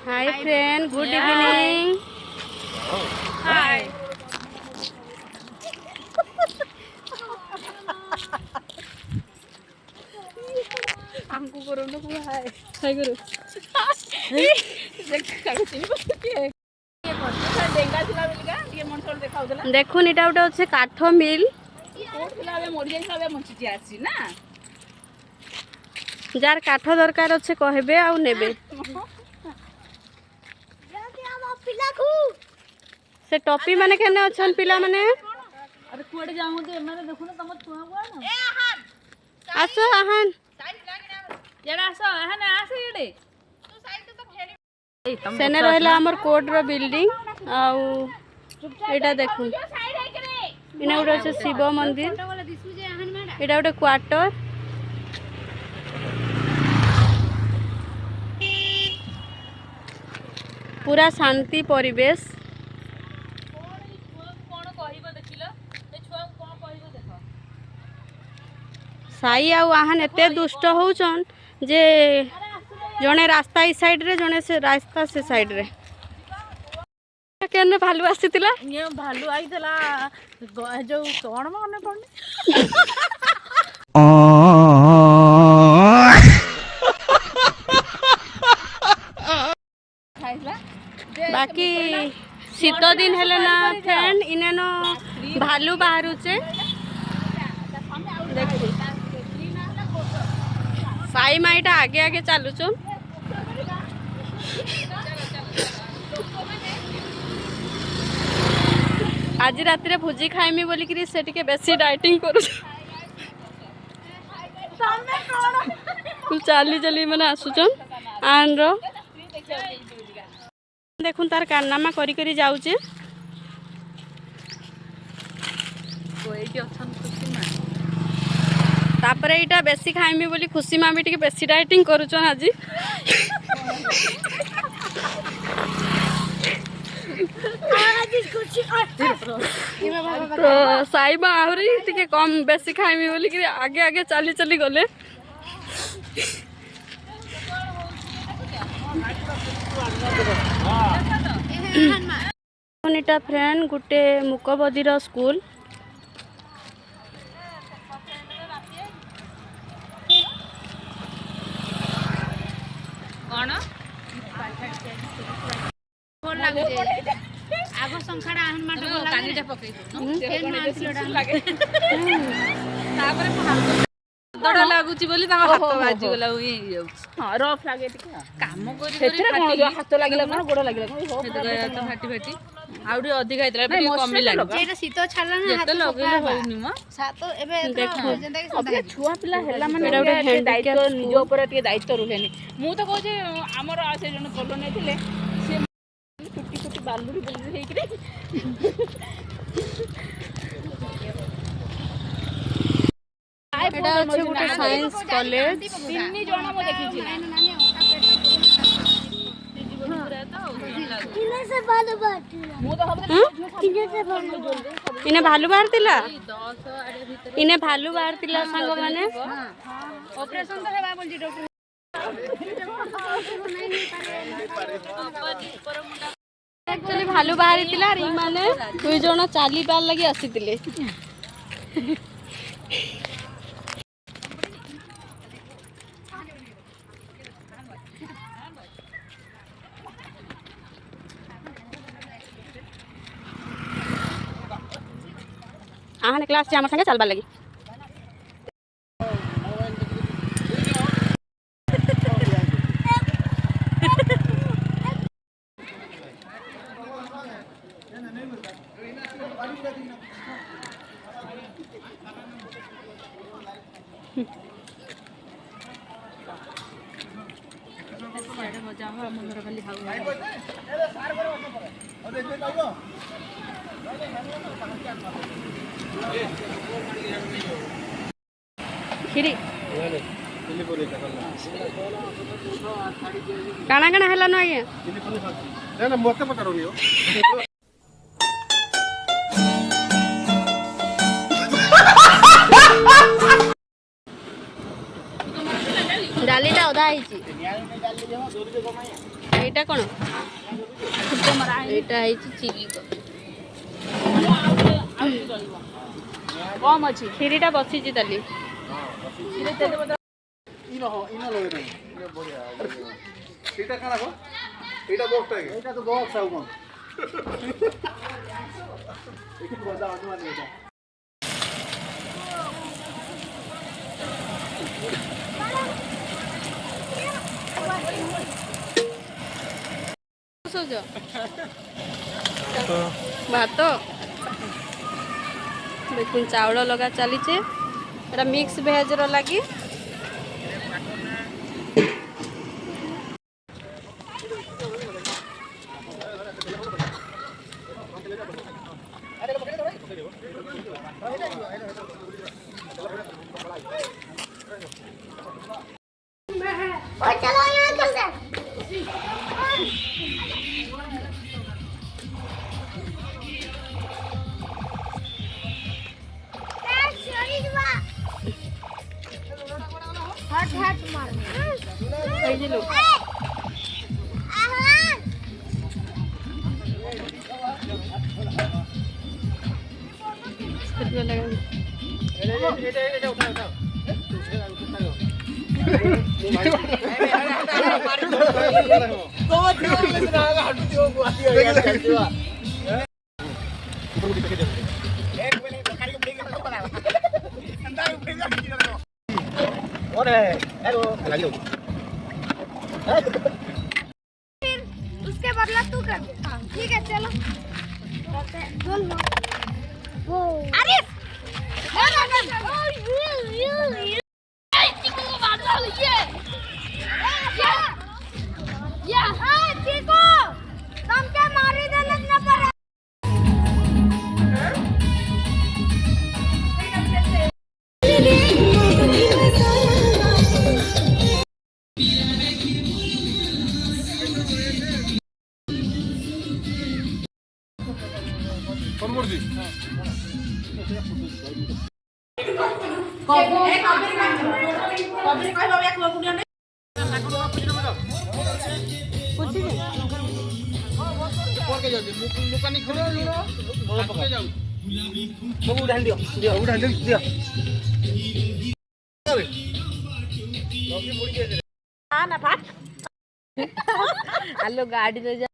हाय friend, good evening. Hi. हमको करो ना पूरा हाय हाय करो। देखुन इटा गोटे अच्छे काठ मिल जार काठ दरकार अच्छे कहबे आउ नेबे से टॉपी माने केने अछन पिला माने। अरे कुआडे जामु दे माने देखु ना तम छुआ हुआ ना ए आहान आसो आहान जेड़ा आसो आहान आसे एडे तू साइड तो खेली सेने रहला हमर कोर्ट रो बिल्डिंग आउ एटा देखु इने गोटे अच्छे शिव मंदिर एटा गोटे क्वार्टर पूरा शांति परिवेश। साई आउ आहान एते दुष्ट होउछन जे जने रास्ता ई साइड रे जने से रास्ता से साइड रे केने भालू आसीतिला ये भालू आइतला जो कोन माने पड़ने बाकी शीत दिन हेले ना फ्रेंड इने न भालू बाहरुचे देखु साई माईटा आगे आगे चालुचो आज रात रे भोजी खाइमी बोली कि से टिके बेसी डाइटिंग करू चली चली मैंने आसुचन आन रो देखुन तार कारनामा करी करी जाउचे तापरे इटा बेसी खाइमी बोली खुशी मामी टिके बेसी डाइटिंग करूचन आज तो साइबा आहरी टिके कम बेसी खाइमी बोली कि आगे आगे चली चली गले इटा फ्रेंड गुटे मुकबदीर स्कूल कोन फोन लागे आगो संखाड़ा आहन माटे कानीटा पकई दो फेन मानसिलोडा लागे तापर दड़ा लागुची बोली ता हाथ बाजी गला हुई हां रफ लागे टिके काम करी करी हाथ लागिला कोन गोड़ लागिला कोन से गया तो फाटी फाटी आउडी अधिक आइतला बे कमी लागे जेटा शीत छाडला ना हाथ लगैले होइनी म सातो एबे देखो जेंदा के संता छुआ पिला हेला माने दायित्व निज ऊपर टिके दायित्व रुहेनी मु तो कहजे हमर आसे जन कॉलोनी थिले से छुट्टी छुट्टी बालुरी बोली हेकरे एटा अच्छे गुटे साइंस कॉलेज तिन्नी जण मो देखि छी इने से भालू बाटिला मु तो इने से इने भालू बाहरतिला इने भालू बाहरतिला संग माने ऑपरेशन तो हेबा बोलजी डॉक्टर एक्चुअली भालू बाहरतिला री माने दुई जण चाली पार लागि आसीतिले आहान क्लास से हमर संगे चलबा लगी मजा हम घर खाली खाऊ खिरी काना काना हला न आज्ञा ना मते पचारोनी हो डालीटा अधा आइची ଏଇଟା କ'ଣ ଏଇଟା ହେଇଛି ଚିଲି କମ୍ ଅଛି କ୍ଷୀରିଟା ବସିଛି ତାଲି ସେଇଟା କାଣା ହୋ ଏଇଟା ବକ୍ସଟା ଏଇଟା ତ ବକ୍ସ ଆଉ କ'ଣ ଏଠି ବଜା ଅନୁମାନ ଏଇଟା ଭାତ ଦେଖୁন ଚାଉଳ ଲଗା ଚାଲିছে এটা মিক্স ভেজর লাগি এই যে লোক उसके बदला तू कर दे ठीक है चलो अरे ଆଲୋ ଗାଡ଼ିରେ ଯା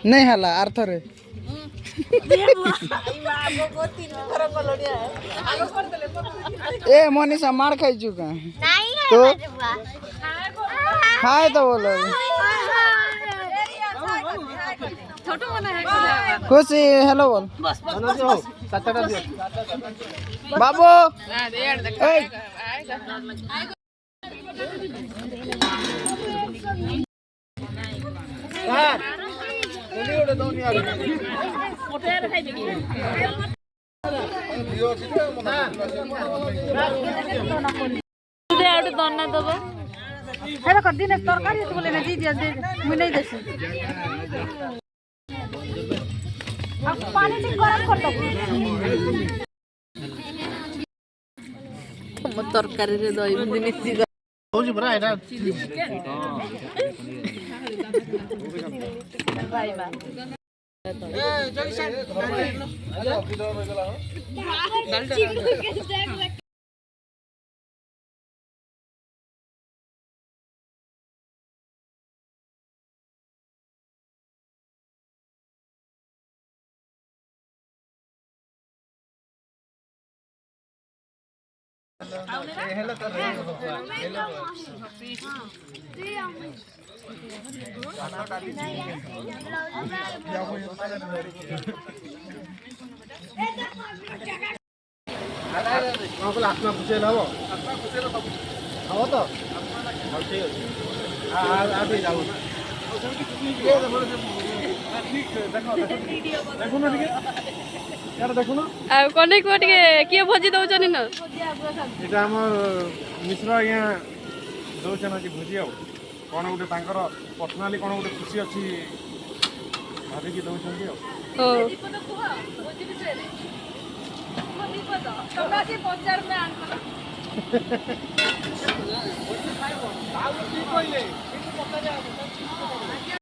नहीं हला आर्थर ए मनीषा मार खाई चुका तो हाय तो बोलो खुशी हेलो बोल बाबू ए ଦନା ଦବ हेलो कर दिन तरकारी तो बोले ना दी दिया दे मैं नहीं देसी अब पानी से गरम कर दो ମୋ ତରକାରୀରେ ଦହି ବୁନ୍ଦି ମିଶି ହଉଛି ପରା ଏଇଟା ଆତ୍ମା ଖୁସି ହବ ହବ ତ ଠିକ ଅଛି ଯାଉ ଦେଖୁନ ଟିକେ ଦେଖୁନ ଆଉ କନେ କୁହ ଟିକେ କିଏ ଭୋଜି ଦଉଛନ୍ତି ନା ଏଇଟା ଆମର ମିଶ୍ର ଆଜ୍ଞା ଦଉଛନ୍ ଆଜି ଭୋଜି ଆଉ କ'ଣ ଗୋଟେ ତାଙ୍କର ପର୍ସନାଲି କ'ଣ ଗୋଟେ ଖୁସି ଅଛି ଭାବିକି ଦଉଛନ୍ତି ଆଉ କହିଲେ